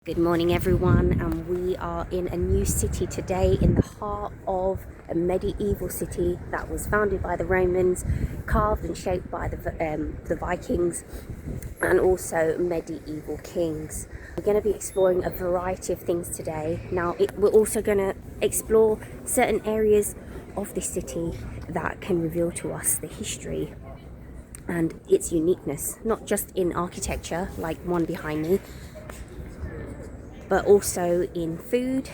Good morning everyone, and we are in a new city today in the heart of a medieval city that was founded by the Romans, carved and shaped by the Vikings and also medieval kings. We're going to be exploring a variety of things today. Now we're also going to explore certain areas of this city that can reveal to us the history and its uniqueness, not just in architecture like one behind me, but also in food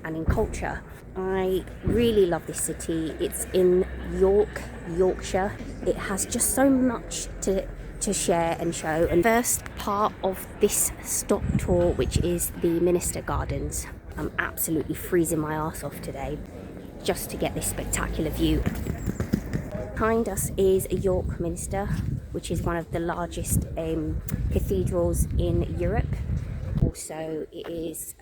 and in culture. I really love this city. It's in Yorkshire. It has just so much to share and show. And first part of this stop tour, which is the Minster Gardens. I'm absolutely freezing my arse off today just to get this spectacular view. Behind us is York Minster, which is one of the largest cathedrals in Europe. Also, it is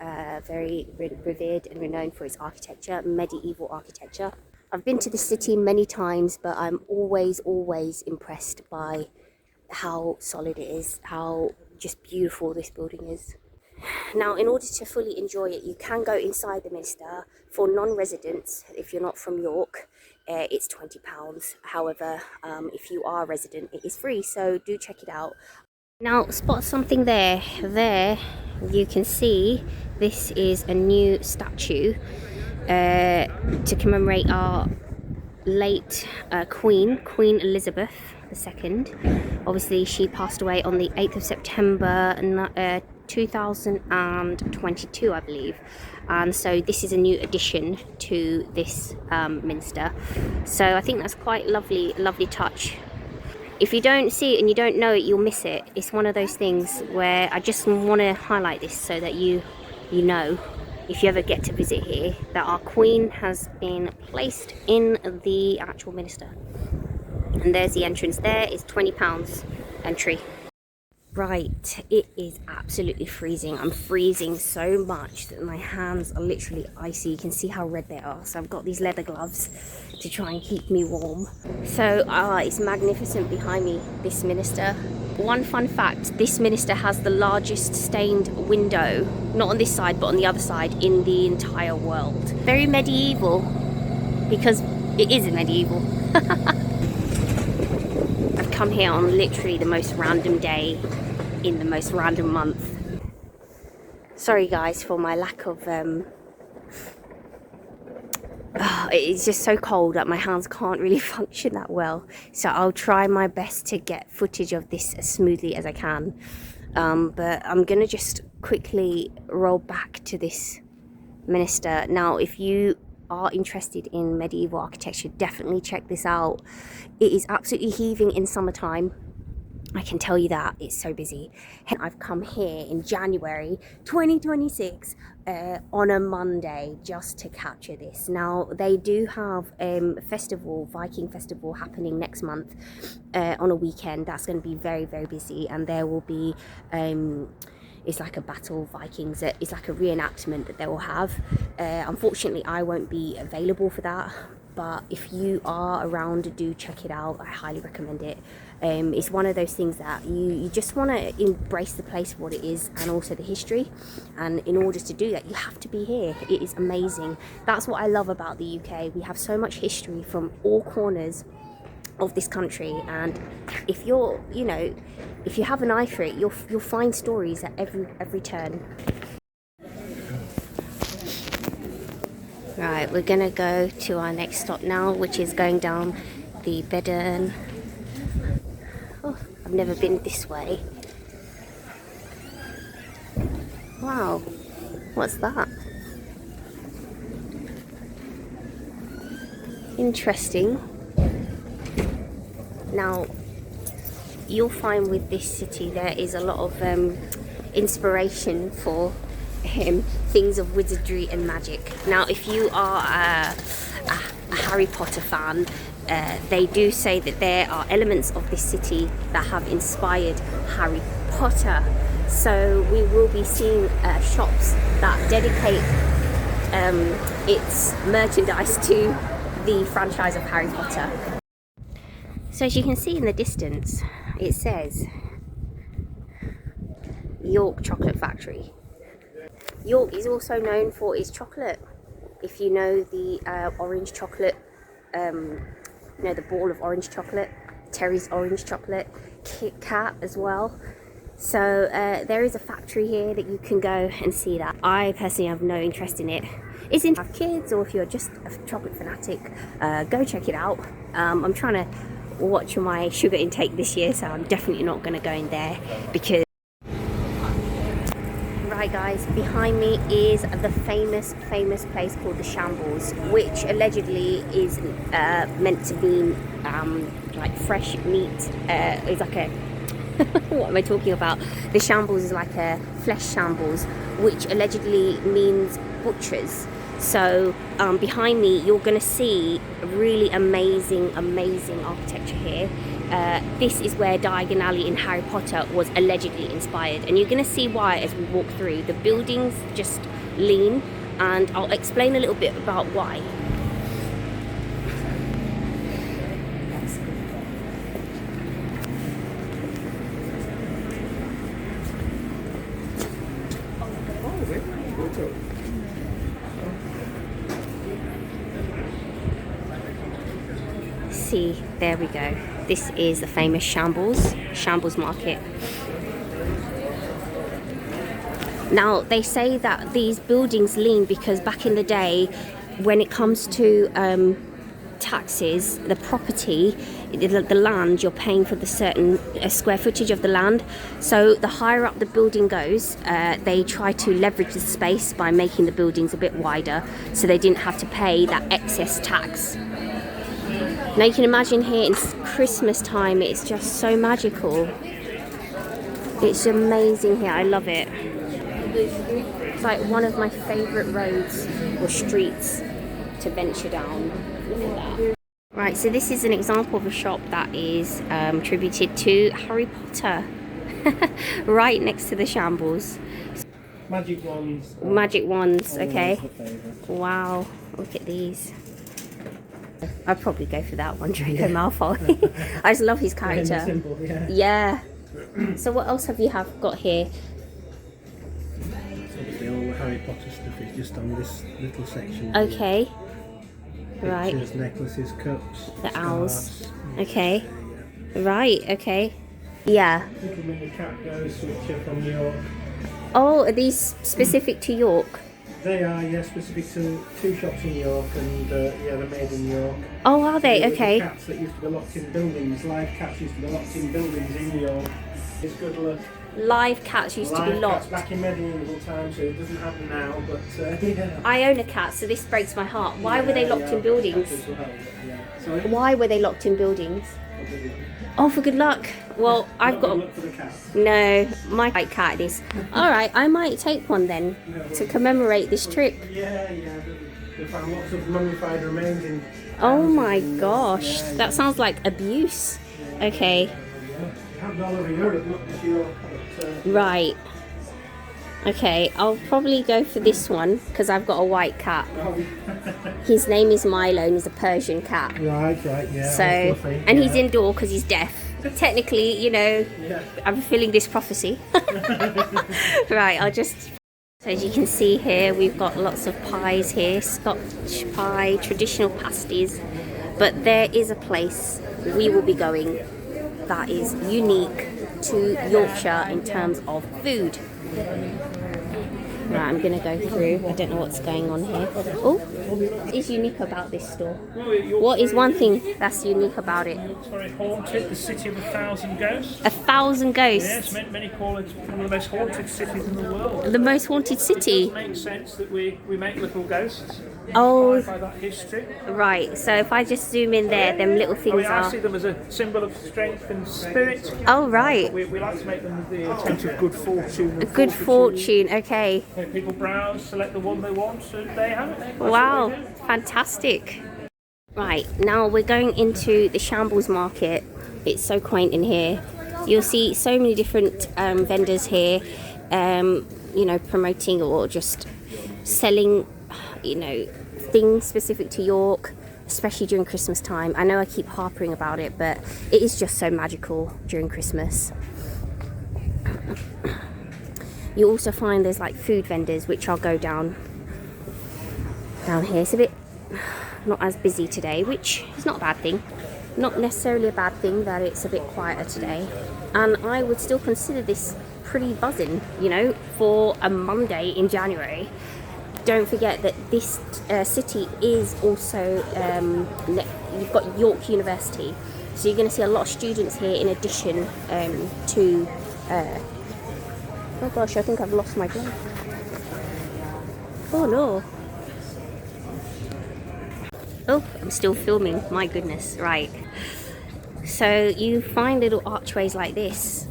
very revered and renowned for its architecture, medieval architecture. I've been to the city many times, but I'm always impressed by how solid it is, how just beautiful this building is. Now, in order to fully enjoy it, you can go inside the Minster. For non-residents, if you're not from York, it's £20. However, if you are a resident, it is free, so do check it out. Now, spot something there. There you can see this is a new statue to commemorate our late Queen Elizabeth II. Obviously, she passed away on the 8th of September 2022, I believe. And so this is a new addition to this Minster. So I think that's quite lovely touch. If you don't see it and you don't know it, you'll miss it. It's one of those things where I just want to highlight this so that you know, if you ever get to visit here, that our Queen has been placed in the actual Minster. And there's the entrance. There is £20 entry. Right, it is absolutely freezing. I'm freezing so much that my hands are literally icy. You can see how red they are. So I've got these leather gloves to try and keep me warm. So it's magnificent behind me, this Minster. One fun fact, this Minster has the largest stained window, not on this side but on the other side, in the entire world. Very medieval, because it is medieval. I've come here on literally the most random day in the most random month. Sorry guys for my lack of it's just so cold that my hands can't really function that well, so I'll try my best to get footage of this as smoothly as I can, but I'm gonna just quickly roll back to this Minster. Now, if you are interested in medieval architecture, definitely check this out. It is absolutely heaving in summertime, I can tell you that. It's so busy. I've come here in January 2026 on a Monday just to capture this. Now, they do have a festival, Viking festival, happening next month on a weekend. That's going to be very busy, and there will be it's like a battle of Vikings. It's like a reenactment that they will have. Unfortunately, I won't be available for that, but if you are around, do check it out. I highly recommend it. It's one of those things that you just want to embrace the place for what it is, and also the history, and in order to do that you have to be here. It is amazing. That's what I love about the UK. We have so much history from all corners of this country, and if you're, if you have an eye for it, you'll find stories at every turn. Right, we're gonna go to our next stop now, which is going down the Bedern. Oh, I've never been this way. Wow, what's that? Interesting. Now, you'll find with this city there is a lot of inspiration for things of wizardry and magic. Now, if you are a Harry Potter fan, they do say that there are elements of this city that have inspired Harry Potter. So we will be seeing shops that dedicate its merchandise to the franchise of Harry Potter. So as you can see in the distance, it says York Chocolate Factory. York is also known for its chocolate. If you know the orange chocolate, you know, the ball of orange chocolate, Terry's orange chocolate, Kit Kat as well. So there is a factory here that you can go and see that. I personally have no interest in it. If you have kids or if you're just a chocolate fanatic, go check it out. I'm trying to watch my sugar intake this year, so I'm definitely not going to go in there because... Right guys, behind me is the famous place called the Shambles, which allegedly is meant to be like fresh meat. It's like a what am I talking about? The Shambles is like a flesh shambles, which allegedly means butchers. So behind me you're going to see really amazing architecture here. This is where Diagon Alley in Harry Potter was allegedly inspired, and you're going to see why as we walk through. The buildings just lean, and I'll explain a little bit about why. See, there we go. This is the famous Shambles Market. Now, they say that these buildings lean because back in the day, when it comes to taxes, the property, the land, you're paying for the certain square footage of the land. So the higher up the building goes, they try to leverage the space by making the buildings a bit wider, so they didn't have to pay that excess tax. Now you can imagine here in Christmas time, it's just so magical. It's amazing here, I love it. It's like one of my favourite roads or streets to venture down. Look at that. Right, so this is an example of a shop that is attributed to Harry Potter. Right next to the Shambles. Magic wands. Magic wands, okay. Wow, look at these. I'd probably go for that one, Draco Malfoy. I just love his character. Simple, yeah. So what else have you got here? Obviously all Harry Potter stuff is just on this little section. Okay. Here. Right. Pictures, necklaces, cups, the owls. scarves. Okay. Right, okay. Yeah. Little mini cat goes switcher from York. Oh, are these specific to York? They are, yeah, specific to 2 shops in York, and yeah, they're made in York. Oh, are they? The Okay. cats that used to be locked in buildings, live cats used to be locked in buildings in York. It's good luck. Live cats used to be Live locked. cats back in medieval times, so it doesn't happen now, but yeah. I own a cat, so this breaks my heart. Why were they locked in buildings? Sorry? Why were they locked in buildings? Oh, for good luck. Well, I've got... Look for the cat. No, my white cat is. Alright, I might take one then to commemorate this trip. Yeah. They found lots of mummified remains in... Oh my gosh, that sounds like abuse. Okay, It happened all over Europe, not just Europe. But, right. Okay, I'll probably go for this one because I've got a white cat. His name is Milo and he's a Persian cat. Right, yeah. So, and he's indoor because he's deaf. Technically, you know, I'm fulfilling this prophecy. Right, I'll just... So as you can see here, we've got lots of pies here. Scotch pie, traditional pasties. But there is a place we will be going that is unique to Yorkshire in terms of food. Right, I'm going to go through. I don't know what's going on here. Oh, what is unique about this store? What is one thing that's unique about it? It's very haunted, the city of 1,000 ghosts. 1,000 ghosts? Yes, many call it one of the most haunted cities in the world. The most haunted city? It makes sense that we make little ghosts. Oh. Inspired by that history. Right, so if I just zoom in there, them little things I are... see them as a symbol of strength and spirit. Oh, right. We like to make them the tent of good fortune. And Good fortitude. fortune, okay. People browse, select the one they want, and they have it. That's Wow, what we do. fantastic. Right, now we're going into the Shambles Market. It's so quaint in here. You'll see so many different vendors here, you know, promoting or just selling, you know, things specific to York, especially during Christmas time. I know I keep harping about it, but it is just so magical during Christmas. You also find there's like food vendors, which I'll go down here. It's a bit not as busy today, which is not a bad thing. Not necessarily a bad thing that it's a bit quieter today. And I would still consider this pretty buzzing, you know, for a Monday in January. Don't forget that this city is also, you've got York University. So you're going to see a lot of students here in addition to, oh gosh, I think I've lost my glove. Oh no. Oh, I'm still filming, my goodness, right. So you find little archways like this.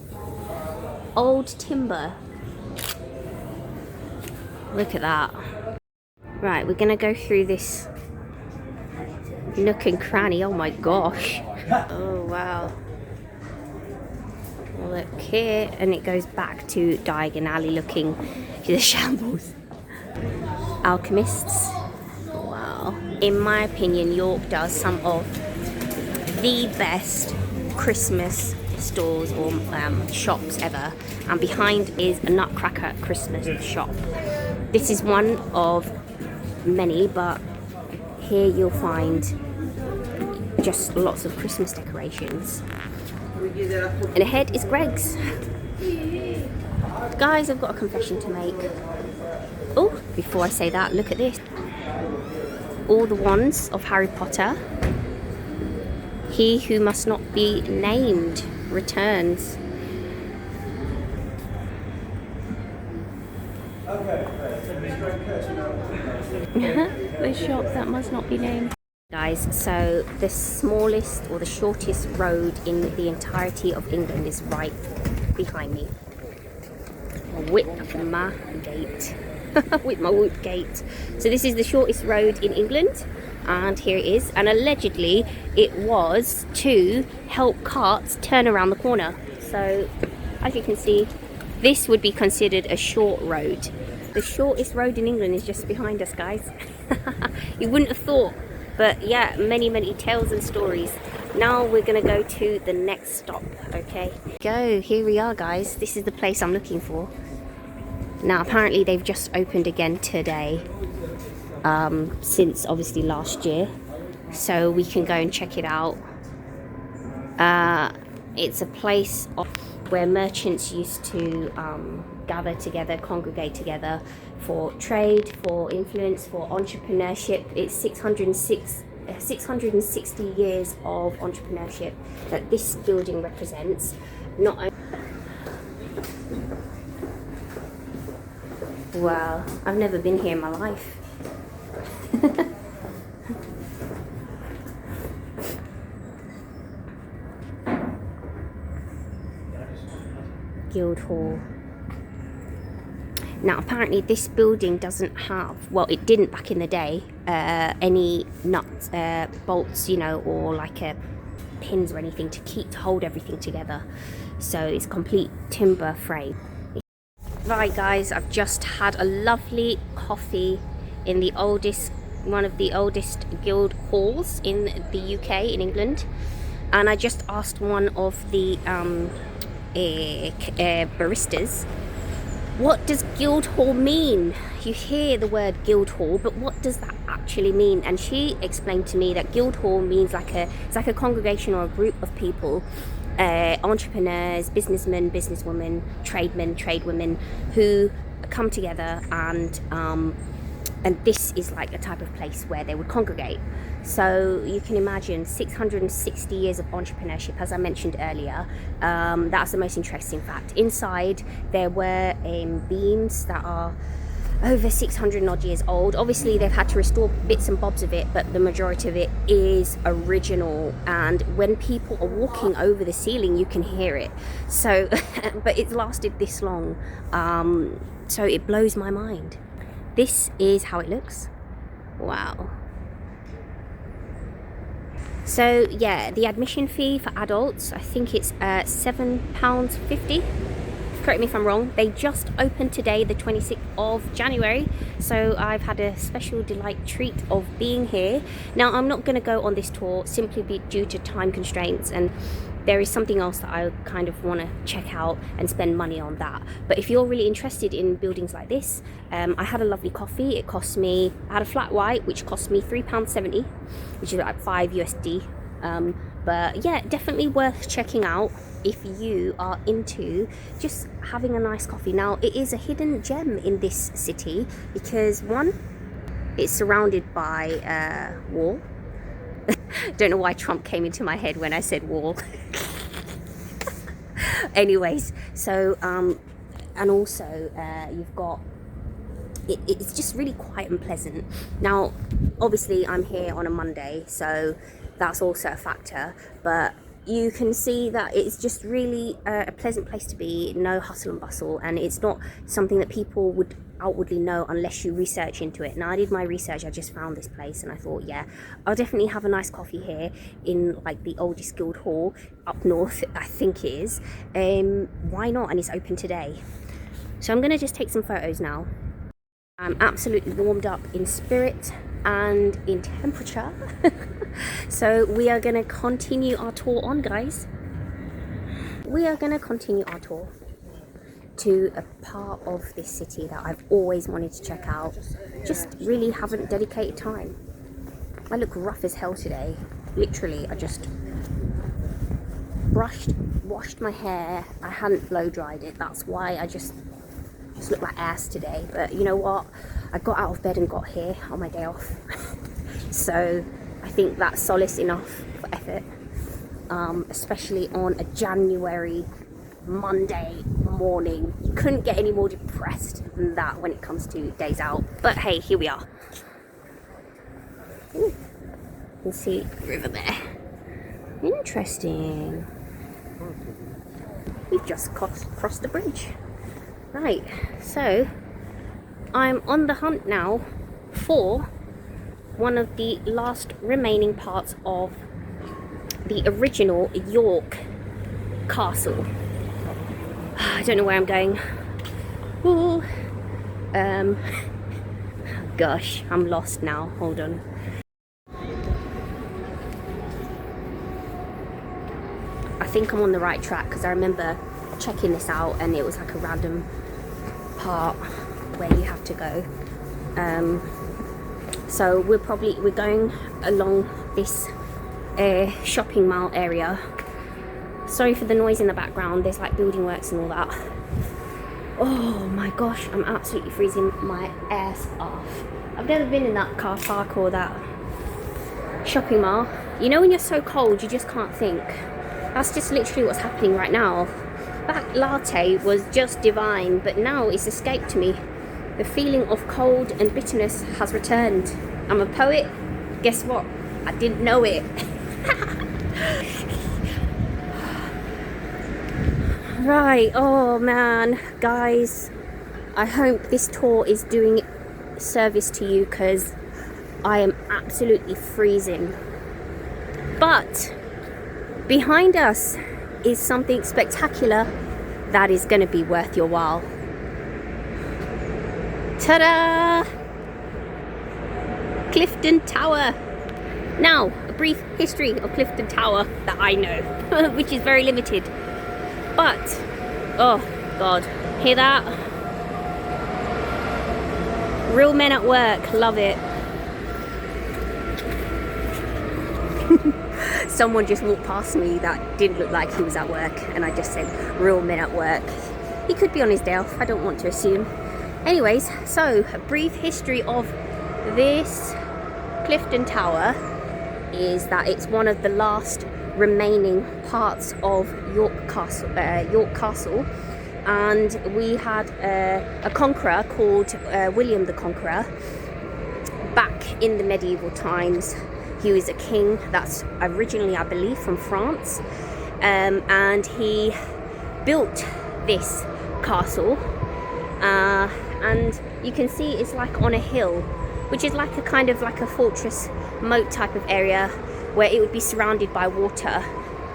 Old timber. Look at that. Right, we're gonna go through this nook and cranny. Oh my gosh. Oh wow. Look here, and it goes back to Diagon Alley looking to the shambles. Alchemists. Wow. In my opinion, York does some of the best Christmas stores or shops ever, and behind is a Nutcracker Christmas shop. This is one of many, but here you'll find just lots of Christmas decorations. And ahead is Greg's. Guys, I've got a confession to make. Oh, before I say that, look at this. All the wands of Harry Potter. He who must not be named returns. The shop that must not be named. Guys, so the smallest or the shortest road in the entirety of England is right behind me. Whip my gate. With my whoop gate. So this is the shortest road in England, and here it is. And allegedly it was to help carts turn around the corner. So as you can see, this would be considered a short road. The shortest road in England is just behind us, guys. You wouldn't have thought, but yeah, many tales and stories. Now we're gonna go to the next stop. Okay, go, here we are, guys. This is the place I'm looking for. Now apparently they've just opened again today, since obviously last year, so we can go and check it out. It's a place where merchants used to gather together, congregate together for trade, for influence, for entrepreneurship. It's 660 years of entrepreneurship that this building represents. Not only wow, I've never been here in my life. Guildhall. Now apparently this building doesn't have, well it didn't back in the day, any nuts, bolts, you know, or like pins or anything to hold everything together. So it's complete timber frame. Right guys, I've just had a lovely coffee in the one of the oldest guild halls in the UK, in England, and I just asked one of the baristas, what does Guildhall mean? You hear the word Guildhall, but what does that actually mean? And she explained to me that Guildhall means it's like a congregation or a group of people, entrepreneurs, businessmen, businesswomen, tradesmen, tradewomen, who come together, and this is like a type of place where they would congregate. So you can imagine 660 years of entrepreneurship, as I mentioned earlier. That's the most interesting fact. Inside there were beams that are over 600 odd years old. Obviously they've had to restore bits and bobs of it, but the majority of it is original, and when people are walking over the ceiling you can hear it. So but it's lasted this long, so it blows my mind. This is how it looks. Wow. So yeah, the admission fee for adults, I think it's £7.50. Correct me if I'm wrong. They just opened today, the 26th of January, so I've had a special delight treat of being here. Now I'm not going to go on this tour simply due to time constraints, and there is something else that I kind of want to check out and spend money on that. But if you're really interested in buildings like this, I had a lovely coffee. It cost me, I had a flat white, which cost me £3.70, which is like 5 USD. But yeah, definitely worth checking out if you are into just having a nice coffee. Now, it is a hidden gem in this city because, one, it's surrounded by wall. Don't know why Trump came into my head when I said wall. Anyways, so and also you've got it's just really quiet and pleasant. Now, obviously I'm here on a Monday, so that's also a factor, but you can see that it's just really a pleasant place to be. No hustle and bustle, and it's not something that people would outwardly know unless you research into it. Now, I did my research. I just found this place and I thought, yeah, I'll definitely have a nice coffee here in like the oldest guild hall up north, I think it is. Why not? And it's open today, so I'm gonna just take some photos now. I'm absolutely warmed up in spirit and in temperature. So we are going to continue our tour on, guys. We are going to continue our tour to a part of this city that I've always wanted to check out, just really haven't dedicated time. I look rough as hell today. Literally, I just washed my hair. I hadn't blow dried it. That's why I just look like ass today. But you know what? I got out of bed and got here on my day off. So I think that's solace enough for effort, especially on a January Monday morning. You couldn't get any more depressed than that when it comes to days out. But hey, here we are. Ooh, you can see the river there. Interesting. We've just crossed the bridge. Right, so I'm on the hunt now for one of the last remaining parts of the original York Castle. I don't know where I'm going. Ooh. Gosh, I'm lost now. Hold on. I think I'm on the right track because I remember checking this out and it was like a random part where you have to go. So we're going along this shopping mall area. Sorry for the noise in the background. There's like building works and all that. Oh my gosh, I'm absolutely freezing my ass off. I've never been in that car park or that shopping mall. You know when you're so cold you just can't think? That's just literally what's happening right now. That latte was just divine, but now it's escaped me. The feeling of cold and bitterness has returned. I'm a poet. Guess what? I didn't know it. Right, oh man, guys, I hope this tour is doing service to you because I am absolutely freezing. But behind us is something spectacular that is going to be worth your while. Ta-da! Clifton Tower. Now, a brief history of Clifton Tower that I know, which is very limited. But, oh God, hear that? Real men at work, love it. Someone just walked past me that didn't look like he was at work, and I just said, real men at work. He could be on his day off, I don't want to assume. Anyways, so a brief history of this Clifton Tower is that it's one of the last remaining parts of York Castle, and we had a conqueror called William the Conqueror back in the medieval times. He was a king that's originally, I believe, from France, and he built this castle, and you can see it's like on a hill, which is like a kind of like a fortress moat type of area where it would be surrounded by water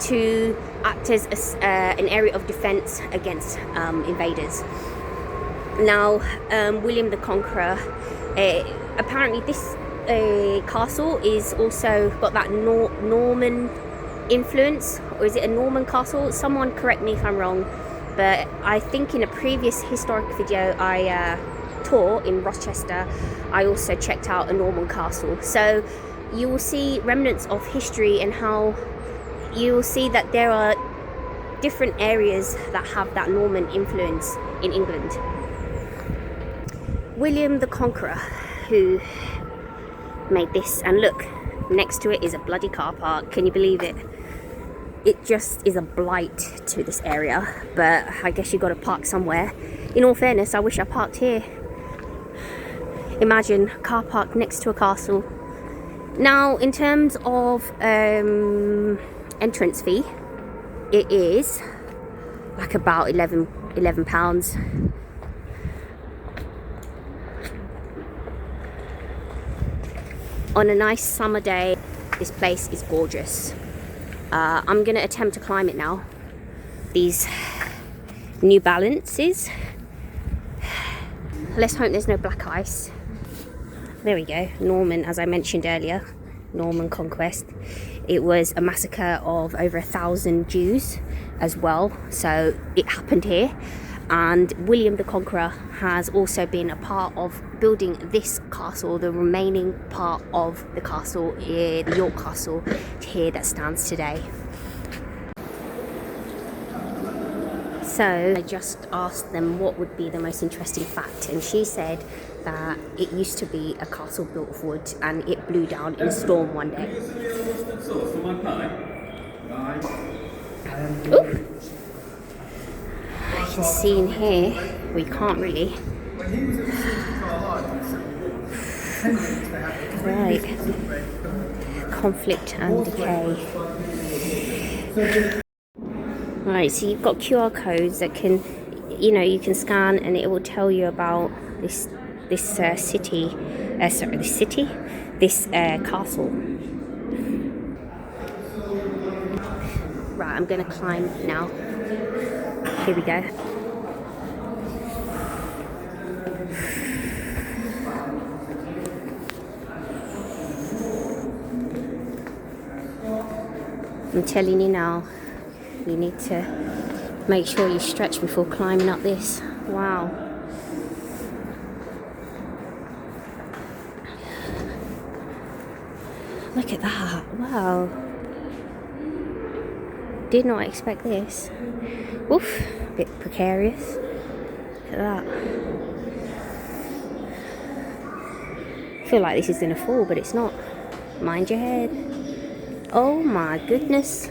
to act as an area of defense against invaders. Now, William the Conqueror, apparently this castle is also got that Norman influence or is it a Norman castle? Someone correct me if I'm wrong, but I think in a previous historic video I taught in Rochester, I also checked out a Norman castle. So you will see remnants of history, and how you will see that there are different areas that have that Norman influence in England. William the Conqueror, who made this, and look, next to it is a bloody car park. Can you believe it? It just is a blight to this area, but I guess you got to park somewhere. In all fairness, I wish I parked here. Imagine car park next to a castle. Now, in terms of entrance fee, it is like about £11. On a nice summer day, this place is gorgeous. I'm gonna attempt to climb it now. These New Balances. Let's hope there's no black ice. There we go. Norman, as I mentioned earlier, Norman conquest. It was a massacre of over 1,000 Jews as well, so it happened here. And William the Conqueror has also been a part of building this castle, the remaining part of the castle, the York Castle here that stands today. So I just asked them what would be the most interesting fact, and she said that it used to be a castle built of wood and it blew down in a storm one day. Ooh. You can see in here, we can't really. Right. Conflict and decay. Right, so you've got QR codes that can, you can scan, and it will tell you about this castle. Right, I'm gonna climb now. Here we go. I'm telling you now, you need to make sure you stretch before climbing up this. Wow. Look at that. Wow. Did not expect this. Oof. A bit precarious. Look at that. I feel like this is going to fall, but it's not. Mind your head. Oh my goodness.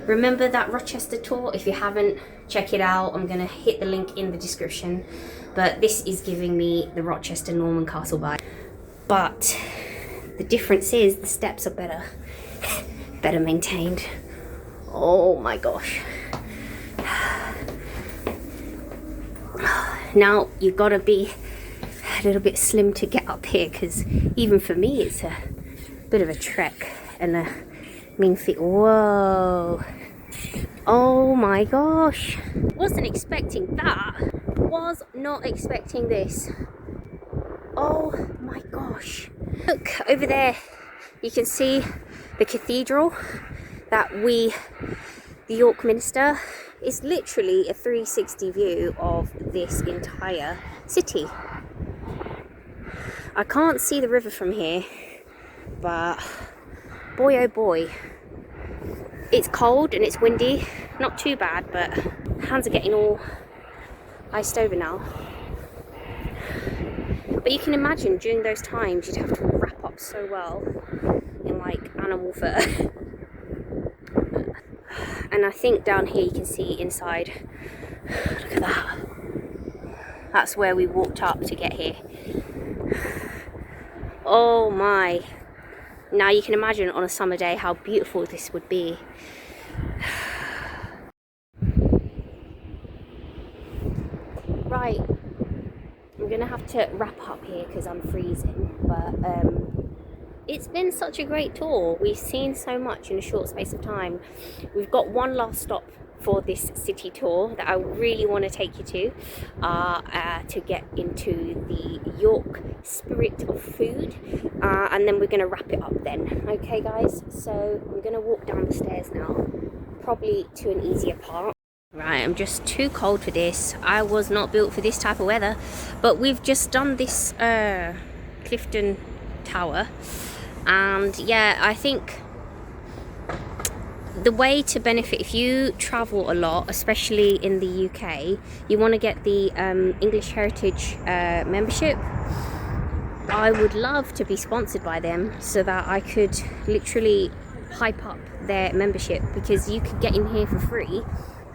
Remember that Rochester tour? If you haven't, check it out. I'm going to hit the link in the description. But this is giving me the Rochester Norman Castle vibe. But the difference is the steps are better maintained. Oh my gosh. Now you've got to be a little bit slim to get up here, because even for me it's a bit of a trek and a mean feat. Whoa. Oh my gosh. Wasn't expecting that. Was not expecting this. Oh my gosh. Look over there. You can see the cathedral that the York Minster is literally a 360 view of this entire city. I can't see the river from here, but boy oh boy, it's cold and it's windy. Not too bad, but hands are getting all iced over now. But you can imagine during those times you'd have to wrap up so well in like animal fur. And I think down here you can see inside. Look at that. That's where we walked up to get here. Oh my. Now you can imagine on a summer day how beautiful this would be. Right. I'm gonna have to wrap up here because I'm freezing, but it's been such a great tour. We've seen so much in a short space of time. We've got one last stop for this city tour that I really want to take you to get into the York spirit of food, and then we're going to wrap it up then. Okay guys, so I'm going to walk down the stairs now, probably to an easier part. Right, I'm just too cold for this. I was not built for this type of weather, but we've just done this Clifton Tower, and yeah, I think the way to benefit, if you travel a lot, especially in the UK, you want to get the English Heritage membership. I would love to be sponsored by them so that I could literally hype up their membership, because you could get in here for free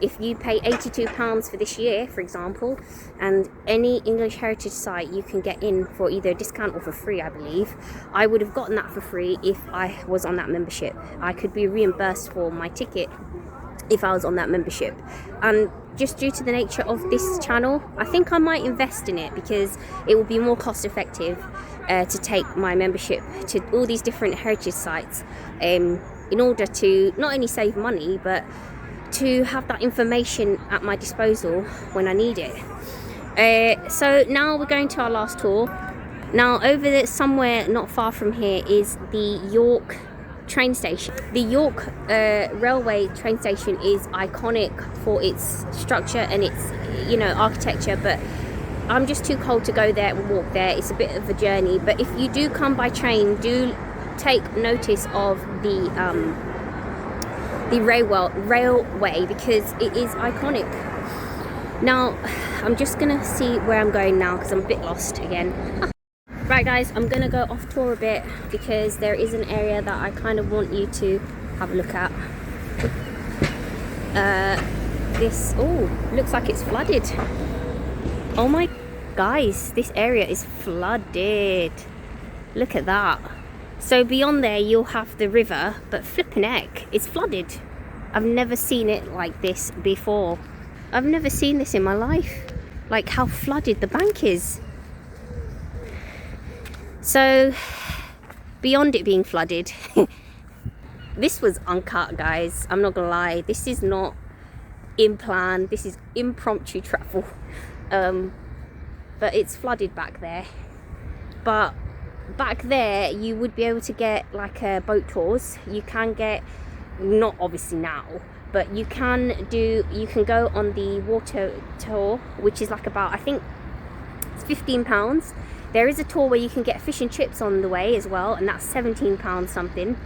if you pay £82 for this year, for example, and any English Heritage site you can get in for either a discount or for free, I believe. I would have gotten that for free if I was on that membership. I could be reimbursed for my ticket if I was on that membership. And just due to the nature of this channel, I think I might invest in it, because it will be more cost effective to take my membership to all these different heritage sites in order to not only save money, but to have that information at my disposal when I need it. So now we're going to our last tour. Now over there, somewhere not far from here, is the York train station. The York railway train station is iconic for its structure and its, you know, architecture, but I'm just too cold to go there and walk there. It's a bit of a journey, but if you do come by train, do take notice of the railway, because it is iconic. Now I'm just gonna see where I'm going now, because I'm a bit lost again. Right guys, I'm gonna go off tour a bit, because there is an area that I kind of want you to have a look at. This, oh, looks like it's flooded. Oh my guys, this area is flooded. Look at that. So beyond there you'll have the river, but flipping heck, it's flooded. I've never seen it like this before. I've never seen this in my life, like how flooded the bank is. So beyond it being flooded, this was uncut guys, I'm not gonna lie. This is not in plan, this is impromptu travel. But it's flooded back there. But back there you would be able to get like boat tours. You can get, not obviously now, but you can go on the water tour, which is like about, I think it's £15. There is a tour where you can get fish and chips on the way as well, and that's £17 something.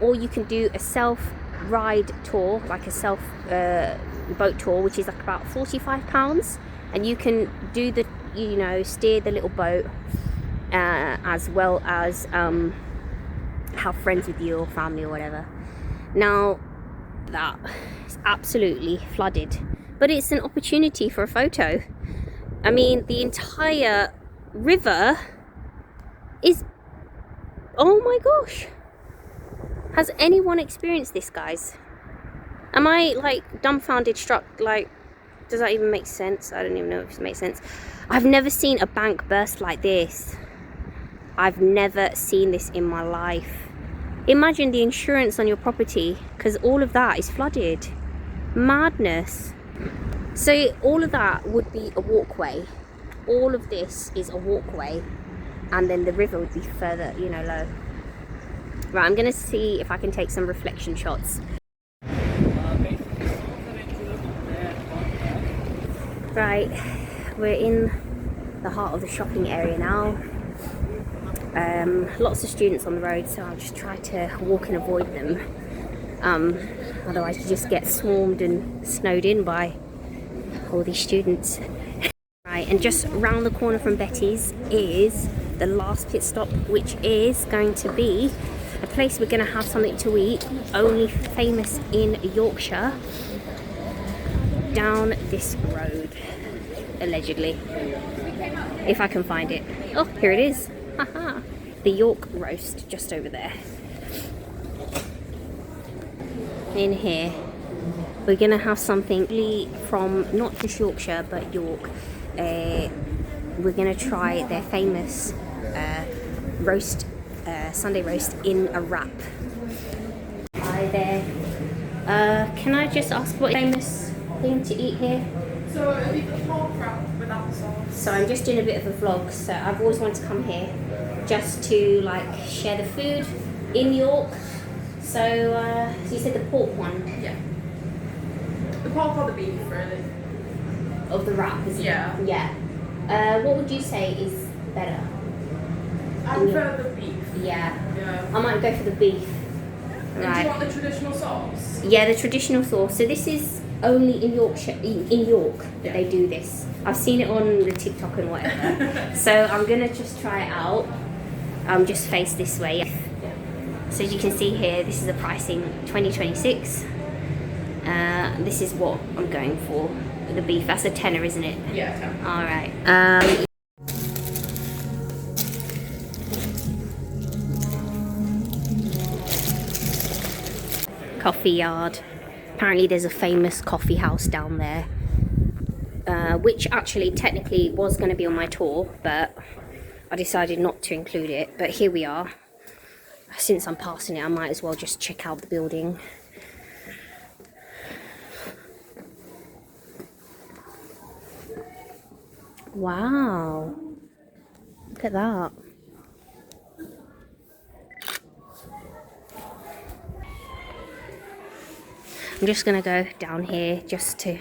Or you can do a self-ride tour, like a self boat tour, which is like about £45, and you can do the, you know, steer the little boat, as well as have friends with you or family or whatever. Now that is absolutely flooded, but it's an opportunity for a photo. I mean, the entire river is, oh my gosh, has anyone experienced this, guys? Am I like dumbfounded, struck, like, does that even make sense? I don't even know if it makes sense. I've never seen a bank burst like this. I've never seen this in my life. Imagine the insurance on your property, because all of that is flooded. Madness. So all of that would be a walkway. All of this is a walkway, and then the river would be further, you know, low. Right, I'm gonna see if I can take some reflection shots. Right, we're in the heart of the shopping area now. Lots of students on the road, so I'll just try to walk and avoid them. Otherwise you just get swarmed and snowed in by all these students. Right, and just round the corner from Betty's is the last pit stop, which is going to be a place we're going to have something to eat, only famous in Yorkshire, down this road, allegedly, if I can find it. Oh, here it is. Haha. The York roast, just over there. In here we're gonna have something from not just Yorkshire but York. We're gonna try their famous roast, Sunday roast in a wrap. Hi there. Can I just ask what famous thing to eat here? So it'll be the pork wrap with applesauce. So I'm just doing a bit of a vlog. So I've always wanted to come here just to like share the food in York. So, so you said the pork one Yeah. The pork or the beef, really. of the wrap, is it? Yeah. Yeah. What would you say is better? I prefer the beef. Yeah. Yeah. I might go for the beef. And do you want the traditional sauce? Yeah, the traditional sauce. So this is only in Yorkshire, in York, that they do this. I've seen it on the TikTok and whatever. So I'm gonna just try it out. Just face this way. So as you can see here, this is the pricing 2026. This is what I'm going for. The beef. That's a tenner, isn't it? Yeah, okay. All right. Coffee yard. Apparently there's a famous coffee house down there, which actually technically was going to be on my tour, but I decided not to include it. But here we are. Since I'm passing it, I might as well just check out the building. Wow, look at that. I'm just gonna go down here just to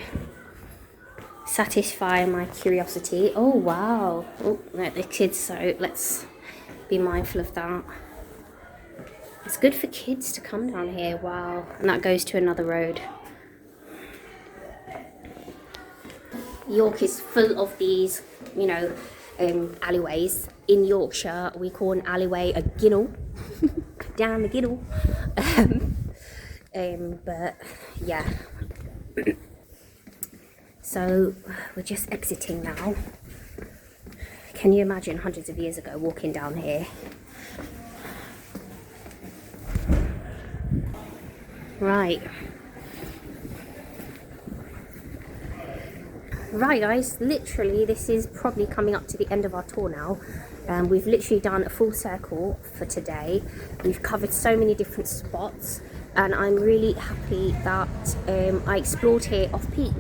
satisfy my curiosity. Oh wow, oh, look, the kids, so let's be mindful of that. It's good for kids to come down here. Wow. And that goes to another road. York is full of these, you know, alleyways. In Yorkshire we call an alleyway a ginnel. Down the ginnel. But yeah, so we're just exiting now. Can you imagine hundreds of years ago walking down here? Right guys, literally this is probably coming up to the end of our tour now. We've literally done a full circle for today. We've covered so many different spots, and I'm really happy that I explored here off peak.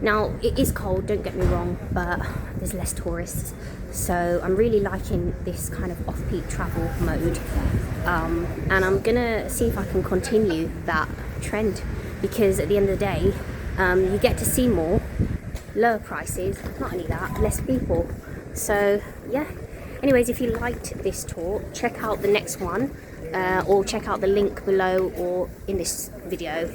Now it is cold, don't get me wrong, but there's less tourists, so I'm really liking this kind of off peak travel mode, and I'm gonna see if I can continue that trend, because at the end of the day you get to see more, lower prices, not only that, less people. So yeah, anyways, if you liked this tour, check out the next one, or check out the link below or in this video.